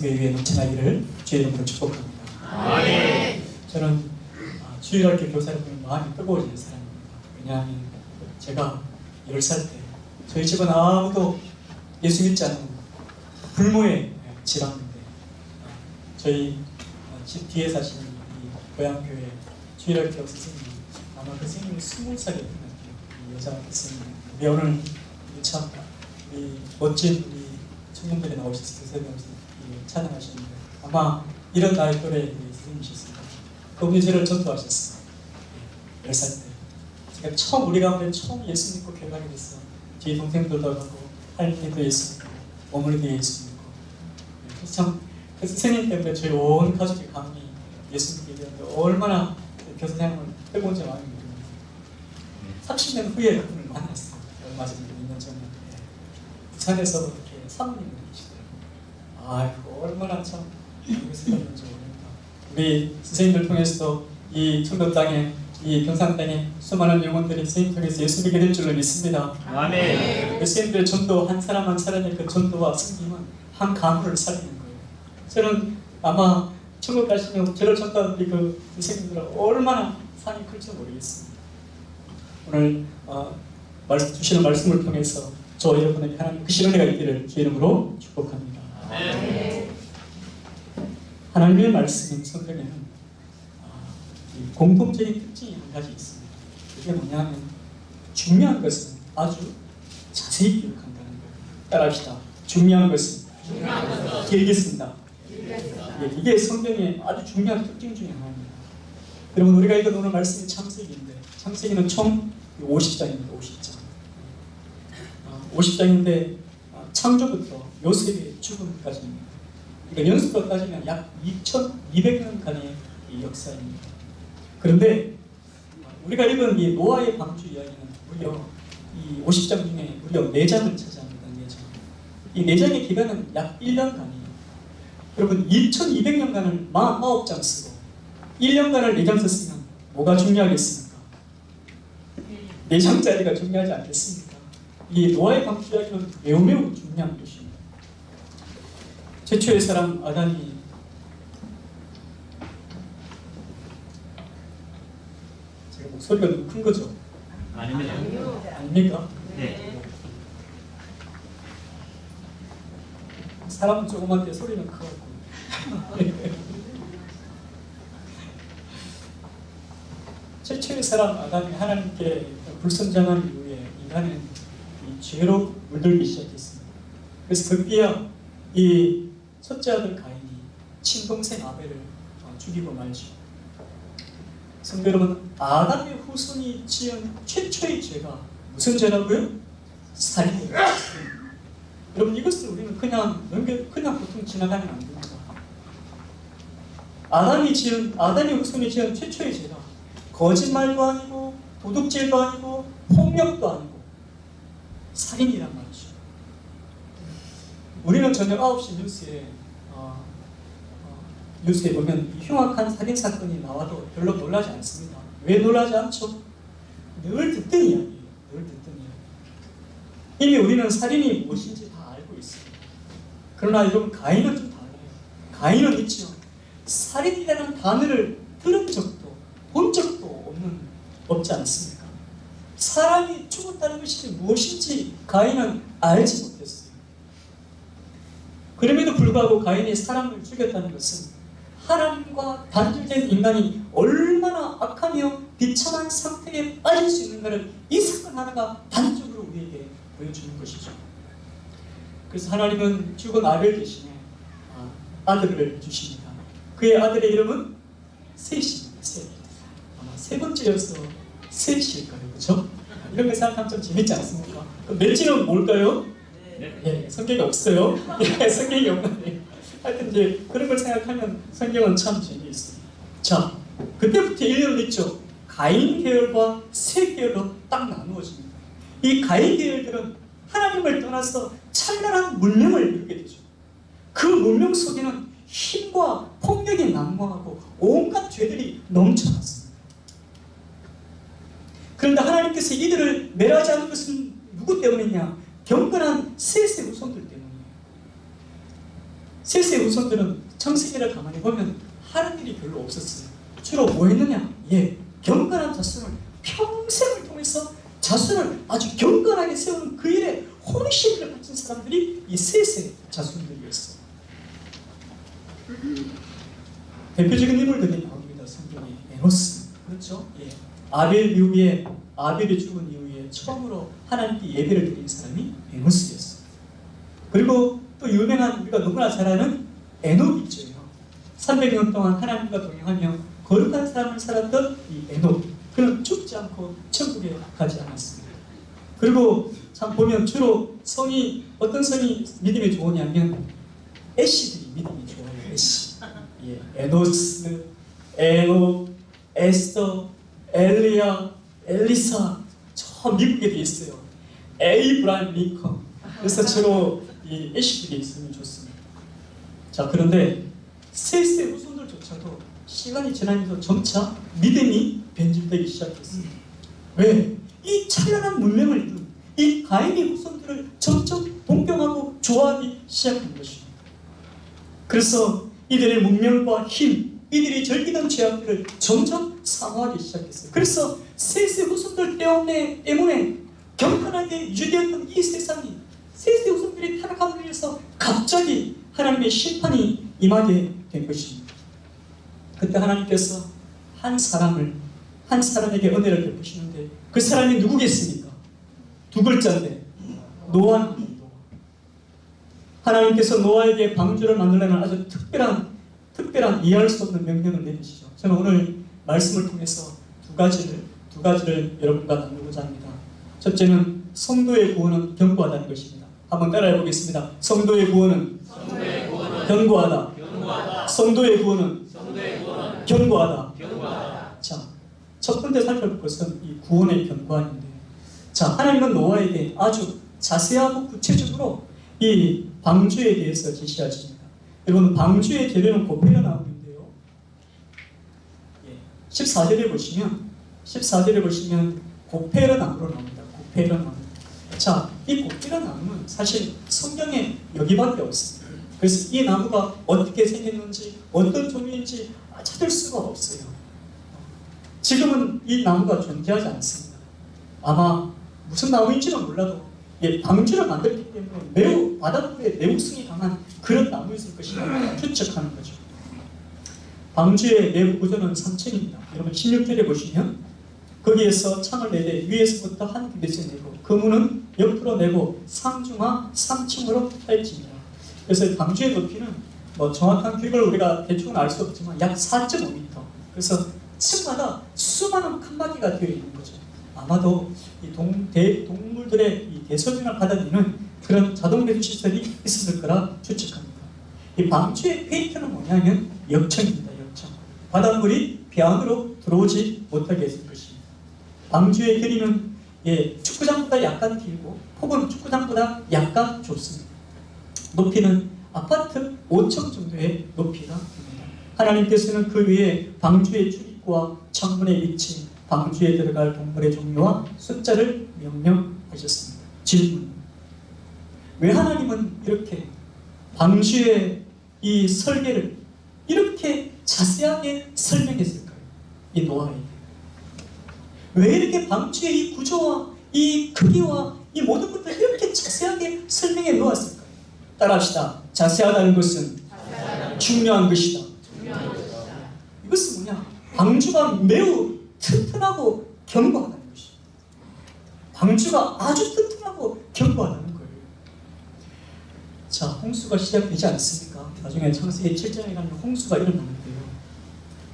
위에 넘쳐나기를 주의 이름으로 축복합니다. 아멘. 저는 주일학교 교사를 보면 마음이 뜨거워지는 사람입니다. 왜냐하면 제가 10살 때 저희 집은 아무도 예수 믿지 않는 불모의 집안인데 저희 집 뒤에 사시는 이 고향교회 주일학교 선생님이 아마 그 선생님이 20살이었던 것 같아요. 이 여자 선생님이 오늘 참 멋진 우리 청년들이 나오셔서 교사님께서 찬양하시는데 아마 이런 나이 또래 선생님이셨습니다. 그분이 저를 전도하셨어요. 10살 때 제가 처음 우리 가운데 처음 예수 믿고 교회하게 됐어요. 제 동생들도 하고 할머니도 예수 믿고 어머니도 예수 믿고 참 그 선생님 때문에 저희 온 가족의 감이 예수 믿게 되었는데 얼마나 교사 생활을 해본지 마음이 듭니다. 30년 후에 그분을 만났어요. 얼마 전에 2년 전에 부산에서 이렇게 사모님을 계시더라고요. 아이고 얼마나 참 생각했는지 모릅니다. 우리 선생님들 통해서도 이 청도 땅에 이 경상 땅에 수많은 영혼들이 선생님 통해서 예수 믿게 될 줄로 믿습니다. 아멘. 선생님들의 전도 한 사람 한 사람의 그 전도와 섬김은 한 가문을 살리는 거예요. 저는 아마 천국 가시면 저를 전도한 우리 그 선생님들은 얼마나 상이 클지 모르겠습니다. 오늘 주시는 말씀을 통해서 저 여러분에게 하나님 그 실현회가 있기를 주 이름으로 축복합니다. 아멘. 하나님의 말씀인 성경에는 공통적인 특징이 한 가지 있습니다. 그게 뭐냐면 중요한 것은 아주 자세히 기록한다는 거예요. 따라합시다. 중요한 것은 기억했습니다. 이게 성경의 아주 중요한 특징 중에 하나입니다. 여러분 우리가 읽은 오늘 말씀이 창세기인데 창세기는 총 50장입니다. 50장. 50장인데 창조부터 요셉의 죽음까지입니다. 그러니까 연수로 따지면 약 2200년간의 역사입니다. 그런데 우리가 읽은 이 노아의 방주 이야기는 무려 이 50장 중에 무려 4장을 차지합니다. 4장. 이 4장의 기간은 약 1년간이에요. 여러분 2200년간을 49장 쓰고 1년간을 4장 썼으면 뭐가 중요하겠습니까? 4장짜리가 중요하지 않겠습니까? 이 노아의 방주 이야기는 매우 중요한 것입니다. 최초의 사람 아담이 제가 목소리가 너무 큰 거죠? 아닙니다. 아닙니까? 네. 사람은 조그만데 소리는 크고 최초의 사람 아담이 하나님께 불순종한 이후에 인간은 이 죄로 물들기 시작했습니다. 그래서 급기야 이 첫째 아들 가인이 친동생 아벨을 죽이고 말죠. 성도 여러분, 아담의 후손이 지은 최초의 죄가 무슨 죄라고요? 살인이에요. 여러분 이것을 우리는 그냥 보통 지나가면 안 됩니다. 아담의 후손이 지은 최초의 죄가 거짓말도 아니고 도둑질도 아니고 폭력도 아니고 살인이란 말이죠. 우리는 저녁 9시 뉴스에 보면 흉악한 살인 사건이 나와도 별로 놀라지 않습니다. 왜 놀라지 않죠? 늘 듣던 이야기예요. 늘 듣던 이야기. 이미 우리는 살인이 무엇인지 다 알고 있습니다. 그러나 여러분 가인은 좀 달라요. 가인은 있죠. 살인이라는 단어를 들은 적도 본 적도 없지 않습니까? 사람이 죽었다는 것이 무엇인지 가인은 알지 못했어요. 그럼에도 불구하고 가인이 사람을 죽였다는 것은 하나님과 단절된 인간이 얼마나 악하며 비참한 상태에 빠질 수 있는가를 이 사건 하나가 단적으로 우리에게 보여주는 것이죠. 그래서 하나님은 죽은 아벨 대신에 아들을 주십니다. 그의 아들의 이름은 셋입니다. 셋. 아마 세 번째여서 셋일까요? 그렇죠? 이런 거 생각하면 좀 재밌지 않습니까? 그럼 넷째는 뭘까요? 네, 성경이 없어요. 성경이 없는데 하여튼 이제 그런 걸 생각하면 성경은 참 재미있어요. 자, 그때부터 일련을 있죠. 가인 계열과 셋 계열로 딱 나누어집니다. 이 가인 계열들은 하나님을 떠나서 찬란한 문명을 이루게 되죠. 그 문명 속에는 힘과 폭력이 난무하고 온갖 죄들이 넘쳐났습니다. 그런데 하나님께서 이들을 멸하지 않은 것은 누구 때문이냐? 경건한 셋의 후손들 때문이에요. 셋의 후손들은 창세기를 가만히 보면 하는 일이 별로 없었어요. 주로 뭐 했느냐? 경건한 자손을 평생을 통해서 자손을 아주 경건하게 세우는 그 일에 혼신을 바친 사람들이 이 셋의 자손들이었어요. 대표적인 인물들이 나옵니다. 성경에 에노스, 그렇죠? 아벨 이후에 아벨이 죽은 이후에 처음으로 하나님께 예배를 드린 사람이 에노스였어요. 그리고 또 유명한 우리가 너무나 잘 아는 에녹 있죠. 300년 동안 하나님과 동행하며 거룩한 삶을 살았던 이 에녹, 그는 죽지 않고 천국에 가지 않았습니다. 그리고 참 보면 주로 어떤 성이 믿음이 좋으냐면 애쉬들이 믿음이 좋아요. 애쉬. 에노스, 에녹, 에스더, 엘리야, 엘리사, 저 미국에도 있어요. 에이브라임 링컨. 그래서 주로 이 애쉬들이 있으면 좋습니다. 자, 그런데 셋의 후손들조차도 시간이 지나면서 점차 믿음이 변질되기 시작했습니다. 왜? 이 찬란한 문명을 이룬 이 가인의 후손들을 점점 동경하고 좋아하기 시작한 것입니다. 그래서 이들의 문명과 힘, 이들이 즐기던 죄악들을 점점 사모하기 시작했어요. 그래서 셋의 후손들 때문에 경건하게 유지되었던 이 세상이 셋의 후손들이 타락함으로 인해서 갑자기 하나님의 심판이 임하게 된 것입니다. 그때 하나님께서 한 사람에게 은혜를 베푸시는데 그 사람이 누구겠습니까? 두 글자인데 노아입니다. 하나님께서 노아에게 방주를 만들라는 아주 특별한 이해할 수 없는 명령을 내리시죠. 저는 오늘 말씀을 통해서 두 가지를 여러분과 나누고자 합니다. 첫째는 성도의 구원은 견고하다는 것입니다. 한번 따라해 보겠습니다. 성도의 구원은 견고하다. 성도의 구원은 견고하다. 자, 첫 번째 살펴볼 것은 이 구원의 견고함인데, 자, 하나님은 노아에게 아주 자세하고 구체적으로 이 방주에 대해서 지시하십니다. 여러분, 방주의 재료는 고페라 나무인데요. 14절에 보시면 고페라 나무로 나옵니다. 고페라 나무. 자, 이 고페라 나무는 사실 성경에 여기밖에 없습니다. 그래서 이 나무가 어떻게 생겼는지, 어떤 종류인지 찾을 수가 없어요. 지금은 이 나무가 존재하지 않습니다. 아마 무슨 나무인지는 몰라도 방주를 만들기 때문에 매우 바닷물에 내구성이 강한 그런 나무였을 것이라고 추측하는 거죠. 방주의 내부 구조는 3층입니다. 여러분 16절에 보시면 거기에서 창을 내되 위에서부터 한 규빗을 내고 그 문은 옆으로 내고 상중하 3층으로 할지니라. 그래서 방주의 높이는 뭐 정확한 규격을 우리가 대충은 알 수 없지만 약 4.5m. 그래서 층마다 수많은 칸막이가 되어 있는 거죠. 아마도 이 동물들의 이 대소변을 받아들이는 그런 자동 배수 시설이 있었을 거라 추측합니다. 이 방주의 페인트는 뭐냐면 역청입니다. 역청. 바닷물이 배 안으로 들어오지 못하게 했을 것입니다. 방주의 길이는 축구장보다 약간 길고 폭은 축구장보다 약간 좁습니다. 높이는 아파트 5층 정도의 높이가 됩니다. 하나님께서는 그 위에 방주의 출입구와 창문의 위치, 방주에 들어갈 동물의 종류와 숫자를 명령하셨습니다. 질문: 왜 하나님은 이렇게 방주의 이 설계를 이렇게 자세하게 설명했을까요? 이 노아에게. 왜 이렇게 방주의 이 구조와 이 크기와 이 모든 것들을 이렇게 자세하게 설명해 놓았을까요? 따라합시다. 자세하다는 것은 중요한 것이다. 이것은 뭐냐? 방주가 매우 튼튼하고 견고하다는 것이죠. 방주가 아주 튼튼하고 견고하다는 거예요. 자, 홍수가 시작되지 않습니까? 나중에 창세기 7장에 가면 홍수가 일어나는데요.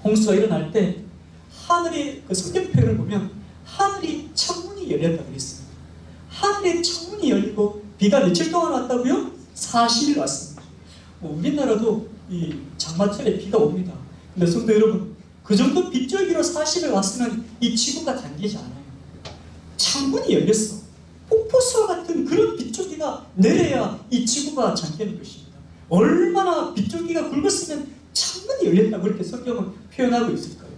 홍수가 일어날 때 하늘의 그 성경 표현을 보면 하늘이 창문이 열렸다고 했습니다. 하늘의 창문이 열리고 비가 며칠 동안 왔다고요? 40일 왔습니다. 우리나라도 이 장마철에 비가 옵니다. 근데 성도 여러분, 그 정도 빗줄기로 40일 왔으면 이 지구가 잠기지 않아요. 창문이 열렸어. 폭포수와 같은 그런 빗줄기가 내려야 이 지구가 잠기는 것입니다. 얼마나 빗줄기가 굵었으면 창문이 열렸다 그렇게 성경은 표현하고 있을까요?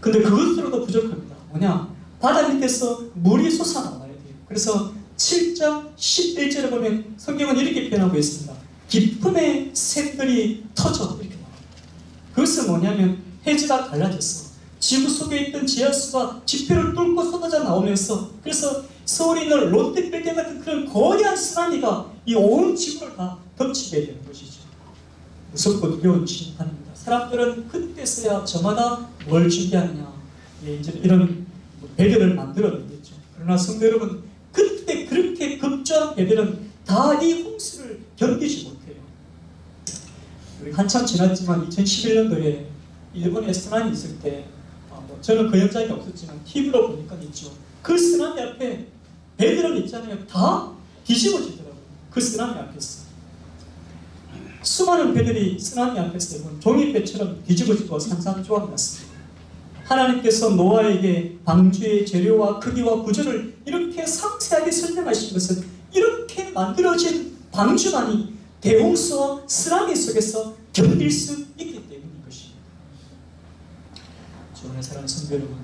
근데 그것으로도 부족합니다. 뭐냐? 바다 밑에서 물이 솟아나와야 돼요. 그래서 7장 11절에 보면 성경은 이렇게 표현하고 있습니다. 기쁨의 샘들이 터져 이렇게 나와요. 그것은 뭐냐면 해지가 갈라졌어. 지구 속에 있던 지하수가 지표를 뚫고 쏟아져 나오면서 그래서 서울에 있는 롯데빌딩 같은 그런 거대한 쓰나미가 이 온 지구를 다 덮치게 되는 것이죠. 무섭고 두려운 심판입니다. 사람들은 그때서야 저마다 뭘 준비하느냐, 이제 이런 배들을 만들어내겠죠. 그러나 성도 여러분, 그때 그렇게 급조한 배들은 다 이 홍수를 견디지 못해요. 우리 한참 지났지만 2011년도에 일본에 쓰나미 있을 때 저는 그 현장이 없었지만 TV로 보니까 있죠. 그 쓰나미 앞에 배들은 있잖아요. 다 뒤집어지더라고요. 그 쓰나미 앞에서. 수많은 배들이 쓰나미 앞에서 종이배처럼 뒤집어지고 산산조각 났습니다. 하나님께서 노아에게 방주의 재료와 크기와 구조를 이렇게 상세하게 설명하신 것은 이렇게 만들어진 방주만이 대홍수와 쓰나미 속에서 견딜 수 있기 때문인 것입니다. 주님의 사랑하는 성도 여러분,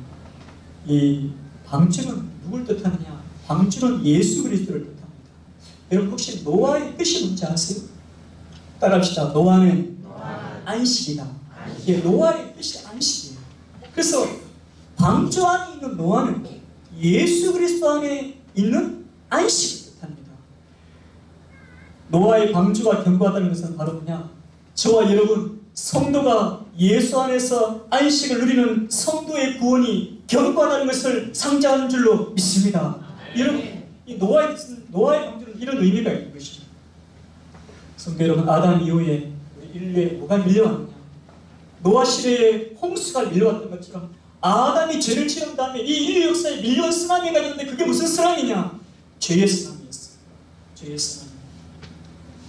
이 방주는 누굴 뜻하느냐? 방주는 예수 그리스도를 뜻합니다. 여러분 혹시 노아의 뜻이 뭔지 아세요? 따라합시다. 노아는 안식이다. 예, 노아의 뜻이 안식이에요. 그래서 방주 안에 있는 노아는 예수 그리스도 안에 있는 안식을 뜻합니다. 노아의 방주가 견고하다는 것은 바로 그냥 저와 여러분 성도가 예수 안에서 안식을 누리는 성도의 구원이 견고하다는 것을 상징하는 줄로 믿습니다. 여러분, 이 노아의 방주는 이런 의미가 있는 것입니다. 성도 여러분, 아담 이후에 우리 인류에 뭐가 밀려왔느냐? 노아 시대에 홍수가 밀려왔던 것처럼 아담이 죄를 지은 다음에 이 인류 역사에 밀려온 쓰나미가 있는데 그게 무슨 쓰나미냐? 죄의 쓰나미였어요. 죄의 쓰나미.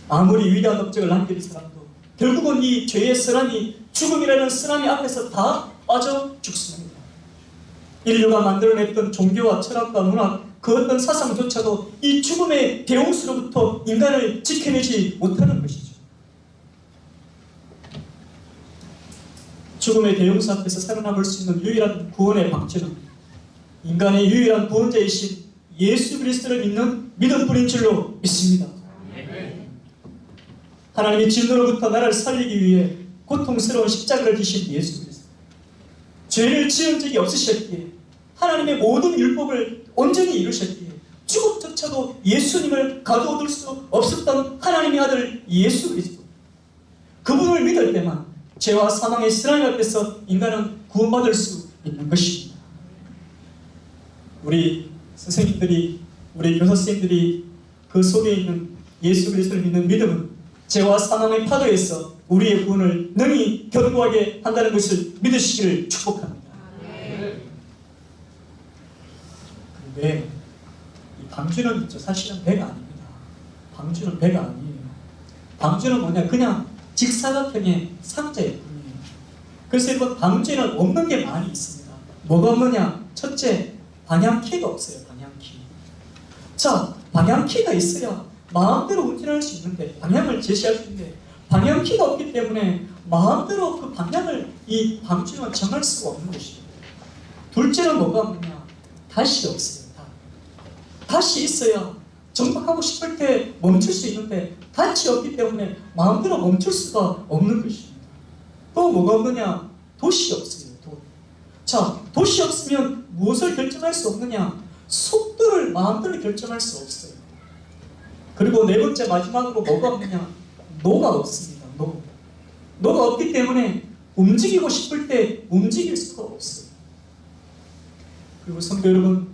아무리 위대한 업적을 남긴 사람도 결국은 이 죄의 쓰나미, 죽음이라는 쓰나미 앞에서 다 빠져 죽습니다. 인류가 만들어냈던 종교와 철학과 문학, 그 어떤 사상조차도 이 죽음의 대홍수로부터 인간을 지켜내지 못하는 것이죠. 죽음의 대홍수 앞에서 살아남을 수 있는 유일한 구원의 방지는 인간의 유일한 구원자이신 예수 그리스도를 믿는 믿음뿐인 줄로 믿습니다. 하나님이 진노로부터 나를 살리기 위해 고통스러운 십자가를 지신 예수 그리스도, 죄를 지은 적이 없으셨기에 하나님의 모든 율법을 온전히 이루셨기에 죽음조차도 예수님을 가두어둘 수 없었던 하나님의 아들 예수 그리스도, 그분을 믿을 때만 죄와 사망의 쓰나미 앞에서 인간은 구원받을 수 있는 것입니다. 우리 선생님들이, 우리 교사 선생님들이 그 속에 있는 예수 그리스도를 믿는 믿음은 죄와 사망의 파도에서 우리의 구원을 능히 견고하게 한다는 것을 믿으시기를 축복합니다. 그런데 이 방주는 사실은 배가 아닙니다. 방주는 배가 아니에요. 방주는 뭐냐? 그냥 직사각형의 상자일 뿐이에요. 그래서 여러분, 방주에는 없는 게 많이 있습니다. 뭐가 없느냐? 첫째, 방향키가 없어요. 방향키. 자, 방향키가 있어야 마음대로 운전할 수 있는데, 방향을 제시할 수 있는데 방향키가 없기 때문에 마음대로 그 방향을 이 방주는 정할 수가 없는 것이에요. 둘째는 뭐가 없느냐? 닷이 없어요. 닷이 있어야 정박하고 싶을 때 멈출 수 있는데 닷이 없기 때문에 마음대로 멈출 수가 없는 것입니다. 또 뭐가 없느냐? 돛이 없어요. 돛. 자, 돛이 없으면 무엇을 결정할 수 없느냐? 속도를 마음대로 결정할 수 없어요. 그리고 네 번째 마지막으로 뭐가 없느냐? 노가 없습니다. 노가 없기 때문에 움직이고 싶을 때 움직일 수가 없어요. 그리고 성도 여러분,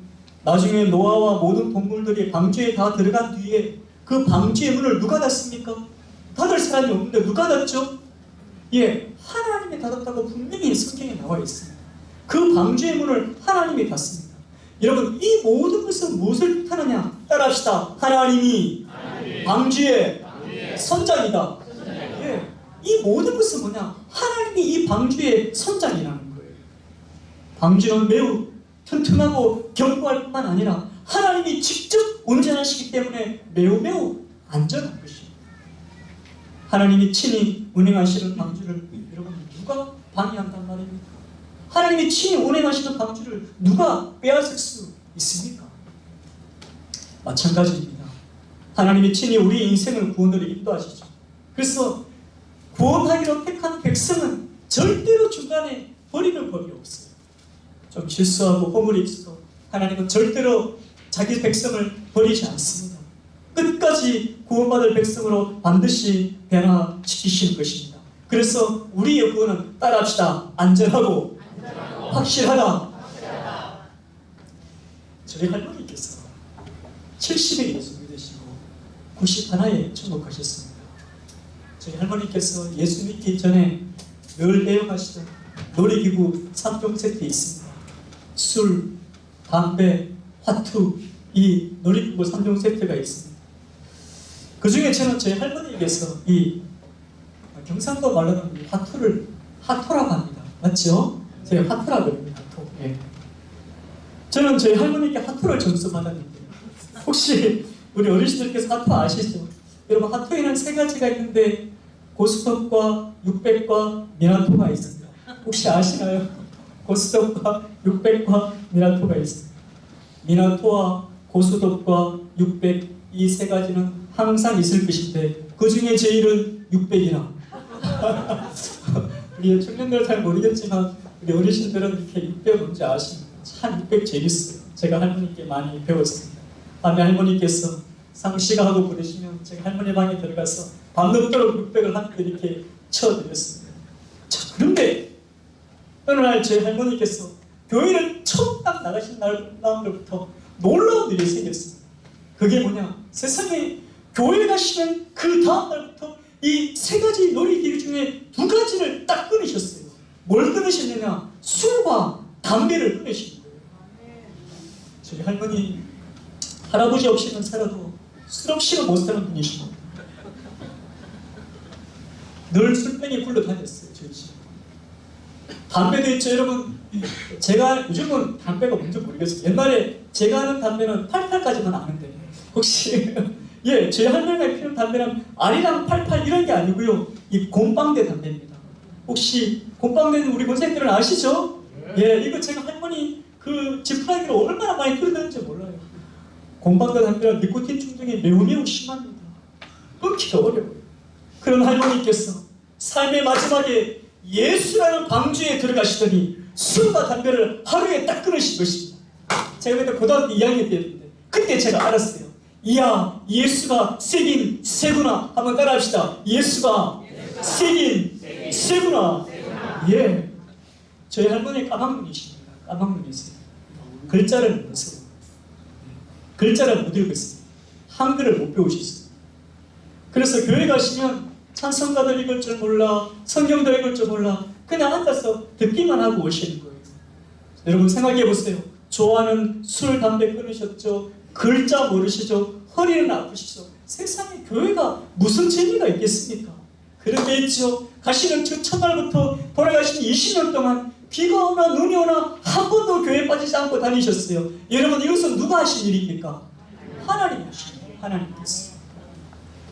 나중에 노아와 모든 동물들이 방주에 다 들어간 뒤에 그 방주의 문을 누가 닫습니까? 닫을 사람이 없는데 누가 닫죠? 예, 하나님이 닫았다고 분명히 성경에 나와 있습니다. 그 방주의 문을 하나님이 닫습니다. 여러분, 이 모든 것은 무엇을 뜻하느냐? 따라합시다. 하나님이 방주의 선장이다. 예, 이 모든 것은 뭐냐? 하나님이 이 방주의 선장이라는 거예요. 방주는 매우 튼튼하고 견고할 뿐만 아니라 하나님이 직접 운전하시기 때문에 매우 안전한 것입니다. 하나님이 친히 운행하시는 방주를 여러분 누가 방해한단 말입니까? 하나님이 친히 운행하시는 방주를 누가 빼앗을 수 있습니까? 마찬가지입니다. 하나님이 친히 우리 인생을 구원으로 인도하시죠. 그래서 구원하기로 택한 백성은 절대로 중간에 버리는 법이 없어요. 좀 실수하고 허물이 있어 하나님은 절대로 자기 백성을 버리지 않습니다. 끝까지 구원받을 백성으로 반드시 변화시키실 것입니다. 그래서 우리의 구원은 따라합시다. 안전하고 확실하다. 저희 할머니께서 70에 예수 믿으시고 91에 천국하셨습니다. 저희 할머니께서 예수 믿기 전에 늘 애용하시던 놀이기구 3종 세트에 있습니다. 술, 담배, 화투, 이 놀이기구 3종 세트가 있습니다. 그 중에 저는 저희 할머니께서 이 경상도 말로는 화투를 하토라고 합니다. 맞죠? 제가 하토라고 합니다. 하토. 예. 저는 저희 할머니께 하토를 전수받았는데 혹시 우리 어르신들께서 하토 아시죠? 여러분 하토에는 세 가지가 있는데 고스톱과 육백과 미나토가 있습니다. 혹시 아시나요? 고스톱과 육백과 미나토가 있습니다. 미나토와 고스톱과 육백 이 세 가지는 항상 있을 것인데 그 중에 제일은 육백이나 우리 청년들 잘 모르겠지만 우리 어르신들은 이렇게 육백 뭔지 아십니까? 참 육백 재밌어요. 제가 할머니께 많이 배웠습니다. 밤에 할머니께서 상시가하고 부르시면 제가 할머니 방에 들어가서 밤늦도록 육백을 함께 이렇게 쳐드렸습니다. 자, 그런데 어느 날 제 할머니께서 교회를 처음 딱 나가신 날부터 놀라운 일이 생겼습니다. 그게 뭐냐? 세상에 교회 가시면 그 다음 날부터 이 세 가지 놀이기구 중에 두 가지를 딱 끊으셨어요. 뭘 끊으셨느냐? 술과 담배를 끊으신 거예요. 저희 할머니 할아버지 없이는 살아도 술 없이는 못 사는 분이십니다. 늘 술병이 굴러다녔어요. 저희 집. 담배도 있죠. 여러분 제가 요즘은 담배가 뭔지 모르겠어요. 옛날에 제가 아는 담배는 88까지만 아는데 혹시 예, 저희 할머니가 피우는 담배는 아리랑 88 이런 게 아니고요. 이 곰빵대 담배입니다. 혹시 곰빵대는 우리 본생들은 아시죠? 예, 이거 제가 할머니 그 지푸라기를 얼마나 많이 뿌리는지 몰라요. 곰빵대 담배는 니코틴 충동이 매우 심합니다. 끊기가 어려워요. 그런 할머니께서 삶의 마지막에 예수라는 방주에 들어가시더니 술과 담배를 하루에 딱 끊으신 것입니다. 제가 그때 고등학교 2학년 때였는데 그때 제가 알았어요. 이야, 예수가 세긴 세구나. 한번 따라합시다. 예수가 세긴 세구나. 예, 저희 할머니 까막눈이십니다. 까막눈이세요. 글자를 모르세요. 글자를 못 읽었어요. 한글을 못 배우셨어요. 그래서 교회 가시면 찬송가도 읽을 줄 몰라, 성경도 읽을 줄 몰라, 그냥 앉아서 듣기만 하고 오시는 거예요. 여러분 생각해 보세요. 좋아하는 술, 담배 끊으셨죠? 글자 모르시죠? 허리는 아프시죠? 세상에 교회가 무슨 재미가 있겠습니까? 그렇게 했죠. 가시는 그 첫날부터 돌아가신 20년 동안 비가 오나 눈이 오나 한 번도 교회에 빠지지 않고 다니셨어요. 여러분 이것은 누가 하신 일입니까? 하나님이 하신 일이에요. 하나님께서.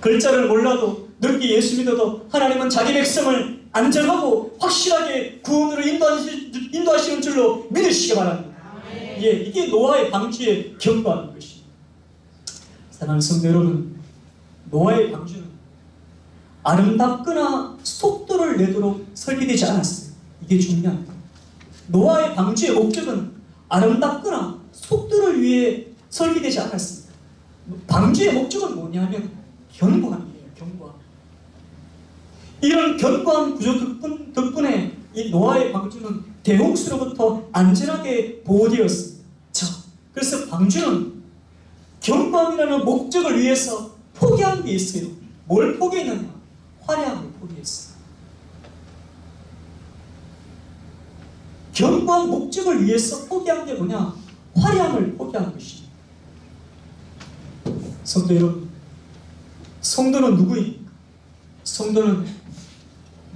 글자를 몰라도 늦게 예수 믿어도 하나님은 자기 백성을 안전하고 확실하게 구원으로 인도하시는 줄로 믿으시기 바랍니다. 예, 이게 노아의 방주에 경고하는 것입니다. 사랑하는 성도 여러분, 노아의 방주는 아름답거나 속도를 내도록 설계되지 않았어요. 이게 중요합니다. 노아의 방주의 목적은 아름답거나 속도를 위해 설계되지 않았습니다. 방주의 목적은 뭐냐면 견고함이에요. 견고함. 이런 견고한 구조 덕분에 이 노아의 방주는 대홍수로부터 안전하게 보호되었습니다. 자, 그래서 방주는 견고함이라는 목적을 위해서 포기한 게 있어요. 뭘 포기했느냐? 화려함을 포기했어요. 견고한 목적을 위해서 포기한 게 뭐냐? 화려함을 포기한 것입니다. 성도 여러분, 성도는 누구입니까? 성도는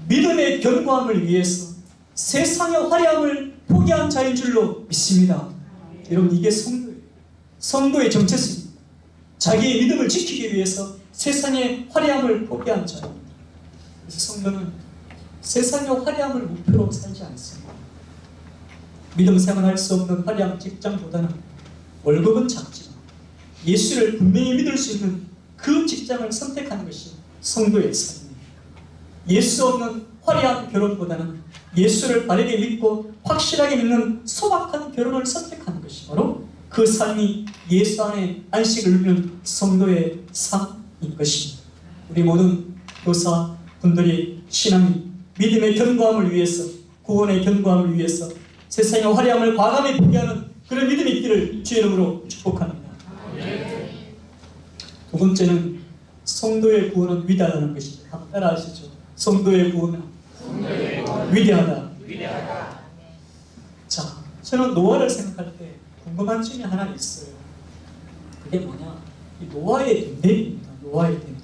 믿음의 견고함을 위해서 세상의 화려함을 포기한 자인 줄로 믿습니다. 여러분 이게 성도예요. 성도의 정체성입니다. 자기의 믿음을 지키기 위해서 세상의 화려함을 포기한 자입니다. 그래서 성도는 세상의 화려함을 목표로 살지 않습니다. 믿음 생활할 수 없는 화려한 직장보다는 월급은 작지만 예수를 분명히 믿을 수 있는 그 직장을 선택하는 것이 성도의 삶입니다. 예수 없는 화려한 결혼보다는 예수를 바르게 믿고 확실하게 믿는 소박한 결혼을 선택하는 것이 바로 그 삶이 예수 안에 안식을 누리는 성도의 삶인 것입니다. 우리 모든 교사 분들이 신앙이 믿음의 견고함을 위해서, 구원의 견고함을 위해서 세상의 화려함을 과감히 포기하는 그런 믿음이 있기를 주의 이름으로 축복합니다. 두 번째는 성도의 구원은 위대하다는 것입니다. 한번 따라 하시죠. 성도의 구원은 위대하다. 자, 저는 노아를 생각할 때 궁금한 점이 하나 있어요. 그게 뭐냐? 이 노아의 됨됨입니다. 노아의 됨됨.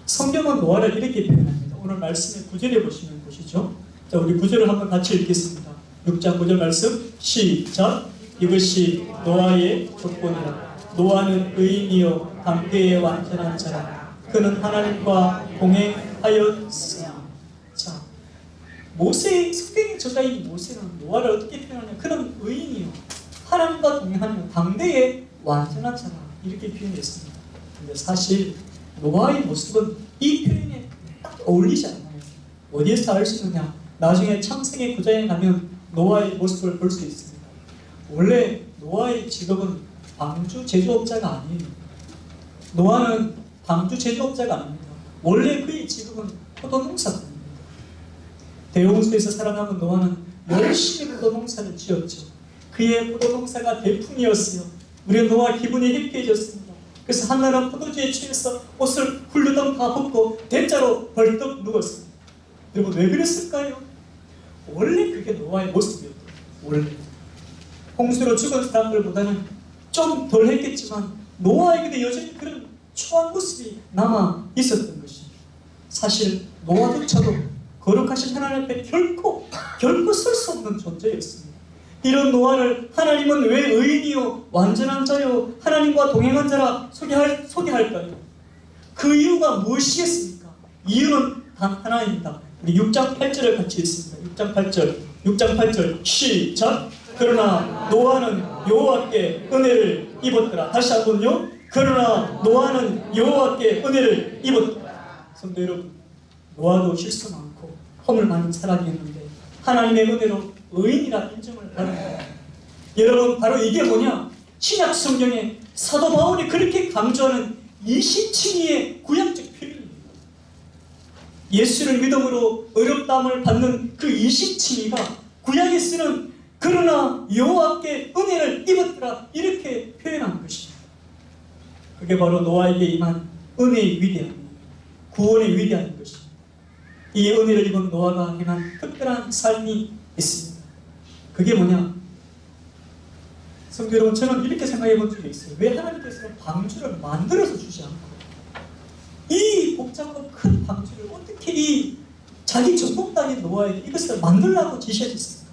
성경은 노아를 이렇게 표현합니다. 오늘 말씀의 9절에 보시면 보시죠. 자, 우리 9절을 한번 같이 읽겠습니다. 6장 9절 말씀 시작. 이것이 노아의 조건이라. 노아는 의인이요 담대의 완전한 자라. 그는 하나님과 동행하였으나. 자, 모세의 성경의 저자인 모세는 노아를 어떻게 표현하냐? 그는 의인이요 하나님과 동행하며 당대의 완전한 자라 이렇게 표현했습니다. 근데 사실 노아의 모습은 이 표현에 딱 어울리지 않아요. 어디에서 알 수 있느냐? 나중에 창세기 9장에 가면 노아의 모습을 볼 수 있습니다. 원래 노아의 직업은 방주 제조업자가 아니에요. 노아는 방주 제조업자가 아닙니다. 원래 그의 직업은 포도농사입니다. 대홍수에서 살아남은 노아는 열심히 포도농사를 지었죠. 그의 포도농사가 대풍이었어요. 우리 노아 기분이 해피해졌습니다. 그래서 한나라 포도주에 취해서 옷을 훌르덩 다 벗고 대자로 벌떡 누웠습니다. 여러분 왜 그랬을까요? 원래 그게 노아의 모습이었대요. 원래 홍수로 죽은 사람들보다는 좀 덜 했겠지만 노아에게도 여전히 그런 초한 모습이 남아 있었던 것입니다. 사실 노아조차도 거룩하신 하나님 앞에 결코 설 수 없는 존재였습니다. 이런 노아를 하나님은 왜 의인이요 완전한 자요 하나님과 동행한 자라 소개할까요? 그 이유가 무엇이겠습니까? 이유는 단 하나입니다. 우리 6장 8절을 같이 읽습니다. 6장 8절 시작. 그러나 노아는 여호와께 은혜를 입었더라. 다시 한번요. 그러나 노아는 여호와께 은혜를 입었더라. 성도 여러분, 노아도 실수 많고 허물 많은 사람이었는데 하나님의 은혜로 의인이라 인정을 받은 거예요. 여러분 바로 이게 뭐냐? 신약 성경에 사도 바울이 그렇게 강조하는 이시칭의의 구약적 표현입니다. 예수를 믿음으로 의롭다함을 받는 그 이시칭의가 구약에 쓰는 그러나 여호와께 은혜를 입었더라 이렇게 표현한 것입니다. 그게 바로 노아에게 임한 은혜의 위대함, 구원의 위대한 것입니다. 이 은혜를 입은 노아가 행한 특별한 삶이 있습니다. 그게 뭐냐? 성도 여러분, 저는 이렇게 생각해 본 적이 있어요. 왜 하나님께서는 방주를 만들어서 주지 않고 이 복잡하고 큰 방주를 어떻게 이 자기 전통 땅인 노아에게 이것을 만들라고 지시하셨습니까?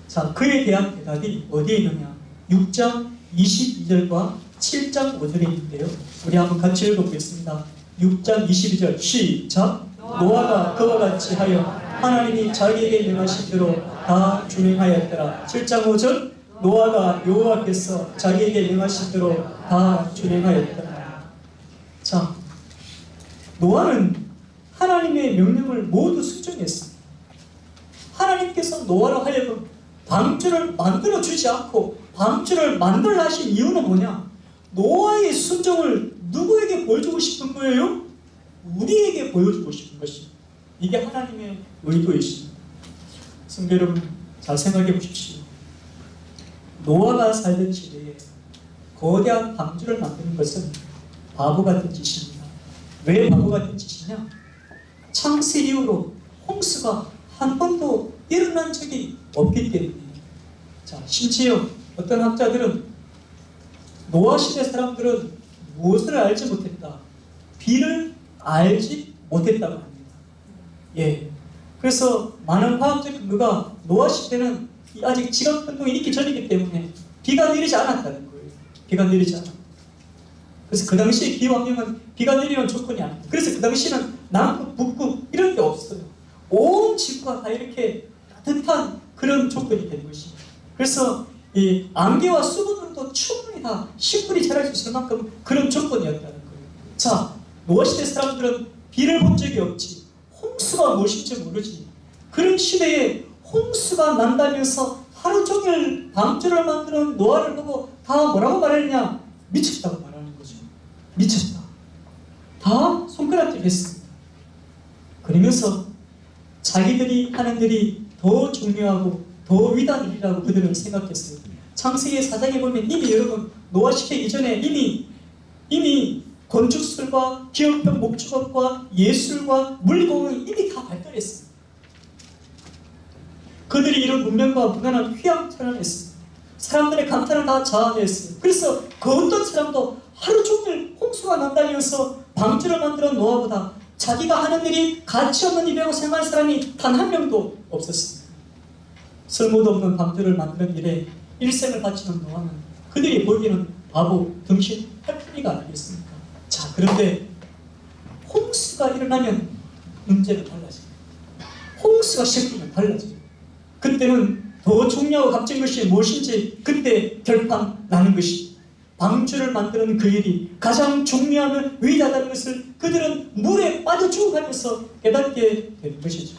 자, 그에 대한 대답이 어디에 있느냐? 6장 22절과 7장 5절에 있는데요. 우리 한번 같이 읽어보겠습니다. 6장 22절 시작. 노아가 그와 같이 하여 하나님이 자기에게 명하신 대로 다 준행하였더라. 7장 5절 노아가 여호와께서 자기에게 명하신 대로 다 준행하였더라. 자, 노아는 하나님의 명령을 모두 순종했습니다. 하나님께서 노아로 하여금 방주를 만들어 주지 않고 방주를 만들라 하신 이유는 뭐냐? 노아의 순종을 누구에게 보여주고 싶은 거예요? 우리에게 보여주고 싶은 것입니다. 이게 하나님의 의도이십니다. 성도 여러분, 잘 생각해 보십시오. 노아가 살던 시대에 거대한 방주를 만드는 것은 바보 같은 짓입니다. 왜 바보 같은 짓이냐? 창세 이후로 홍수가 한 번도 일어난 적이 없기 때문이에요. 자, 심지어 어떤 학자들은 노아 시대 사람들은 무엇을 알지 못했다? 비를 알지 못했다고 합니다. 예. 그래서 많은 과학적 근거가 노아 시대는 아직 지각 활동이 있기 전이기 때문에 비가 내리지 않았다는 거예요. 비가 내리지 않았다. 그래서 그 당시에 기후환경은 비가 내리는 조건이 아닙니다. 그래서 그 당시에는 남극, 북극 이런 게 없어요. 온 지구가 다 이렇게 따뜻한 그런 조건이 된 것입니다. 그래서 이 안개와 수분으로도 충분히 다 식물이 자랄 수 있을 만큼 그런 조건이었다는 거예요. 자, 노아 시대 사람들은 비를 본 적이 없지. 홍수가 무엇인지 모르지. 그런 시대에 홍수가 난다면서 하루 종일 방주를 만드는 노아를 보고 다 뭐라고 말했냐? 미쳤다고 말하는 거죠. 미쳤다. 다 손가락질 했습니다. 그러면서 자기들이 하는 일이 더 중요하고 더 위대한 일이라고 그들은 생각했어요. 창세기 4장에 보면 이미 여러분 노아 시대 이전에 이미 건축술과 기업형 목축업과 예술과 물리공학이 이미 다 발달했습니다. 그들이 이런 문명과 무관한 휘황찬란했습니다. 사람들의 감탄을 다 자아냈어요. 그래서 그 어떤 사람도 하루 종일 홍수가 난다면서 방주를 만드는 노아보다 자기가 하는 일이 가치 없는 일이라고 생각하는 사람이 단 한 명도 없었습니다. 쓸모도 없는 방주를 만드는 일에 일생을 바치는 노아는 그들이 보기에는 바보, 등신, 할뿐이가 아니겠습니까? 자, 그런데 홍수가 일어나면 문제는 달라집니다. 홍수가 시작되면 달라져요. 그때는 더 중요하고 값진 것이 무엇인지 그때 결판 나는 것이 방주를 만드는 그 일이 가장 중요하며 위대하다는 것을 그들은 물에 빠져 죽어가면서 깨닫게 되는 것이죠.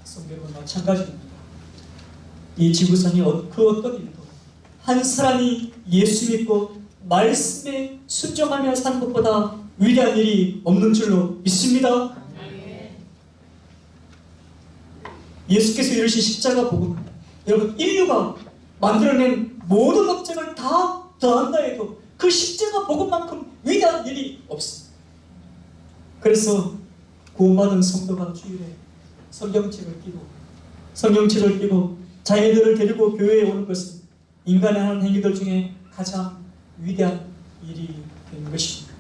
성경은 마찬가지입니다. 이 지구상의 그 어떤 일도 한 사람이 예수 믿고 말씀에 순종하며 사는 것보다 위대한 일이 없는 줄로 믿습니다. 예수께서 이르신 십자가 복음, 여러분 인류가 만들어낸 모든 업적을 다 더한다 해도 그 십자가 복음만큼 위대한 일이 없습니다. 그래서 구원받은 성도가 주일에 성경책을 끼고 자녀들을 데리고 교회에 오는 것은 인간의 하는 행위들 중에 가장 위대한 일이 되는 것입니다.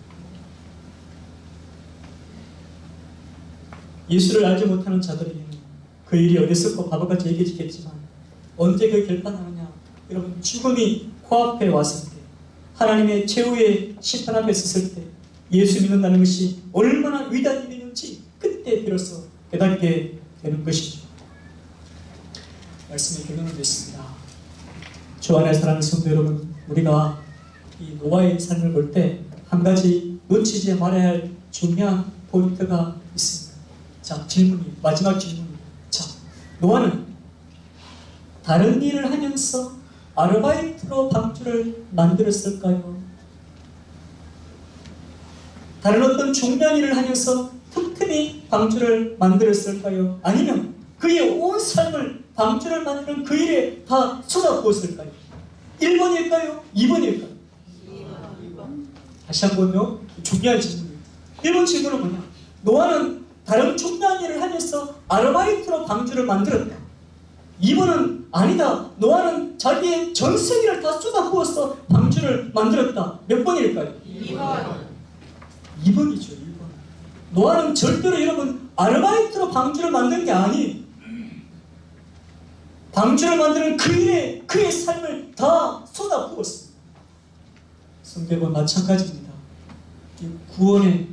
예수를 알지 못하는 자들에게는 그 일이 어디서고 바보같이 얘기해지겠지만 언제 그 결판하느냐? 여러분 죽음이 코앞에 왔을 때 하나님의 최후의 심판 앞에 섰을 때 예수 믿는다는 것이 얼마나 위대한 일이는지 그때 비로소 깨닫게 되는 것이죠. 말씀의 결론을 냈습니다. 주 안에 사랑하는 성도 여러분, 우리가 이 노아의 삶을 볼 때 한 가지 놓치지 말아야 할 중요한 포인트가 있습니다. 자, 마지막 질문입니다. 자, 노아는 다른 일을 하면서 아르바이트로 방주를 만들었을까요? 다른 어떤 중요한 일을 하면서 틈틈이 방주를 만들었을까요? 아니면 그의 온 삶을 방주를 만드는 그 일에 다 쏟아부었을까요? 1번일까요? 2번일까요? 2번. 다시 한번요. 중요한 질문입니다. 1번 질문은 뭐냐? 노아는 다른 중요한 일을 하면서 아르바이트로 방주를 만들었다. 2번은 아니다. 노아는 자기의 전 세계를 다 쏟아부어서 방주를 만들었다. 몇 번일까요? 2번. 2번이죠. 2번. 노아는 절대로 여러분 아르바이트로 방주를 만든 게 아니에요. 방주를 만드는 그 일에 그의 삶을 다 쏟아부었습니다. 성경은 마찬가지입니다. 이 구원의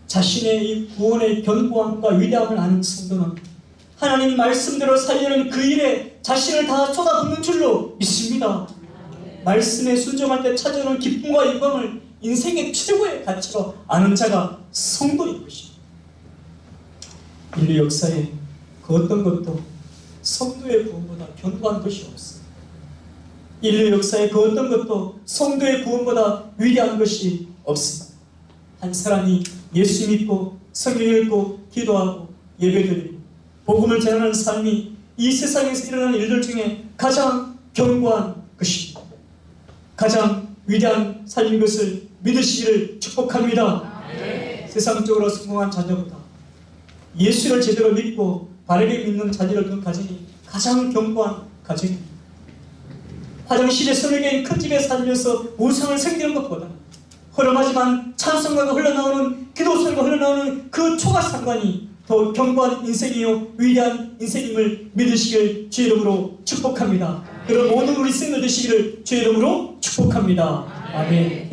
자신의 이 구원의 견고함과 위대함을 아는 성도는 하나님 말씀대로 살려는 그 일에 자신을 다 쏟아붓는 줄로 믿습니다. 말씀에 순종할 때 찾아오는 기쁨과 영광을 인생의 최고의 가치로 아는 자가 성도인 것입니다. 인류 역사에 그 어떤 것도 성도의 구원보다 견고한 것이 없습니다. 인류 역사에 그 어떤 것도 성도의 구원보다 위대한 것이 없습니다. 한 사람이 예수 믿고 성경 읽고 기도하고 예배드리고 복음을 전하는 삶이 이 세상에서 일어나는 일들 중에 가장 견고한 것입니다. 가장 위대한 삶인 것을 믿으시기를 축복합니다. 세상적으로 성공한 자녀보다 예수를 제대로 믿고 바르게 믿는 자녀를 둔 가정이 가장 견고한 가정입니다. 화장실에 서너 개인 큰 집에 살면서 우상을 섬기는 것보다 허름하지만 찬송가가 흘러나오는 기도소리가 흘러나오는 그 초가상관이 더 견고한 인생이요 위대한 인생임을 믿으시길 주의 이름으로 축복합니다. 그런 모든 우리 생들 되시기를 주의 이름으로 축복합니다. 아멘.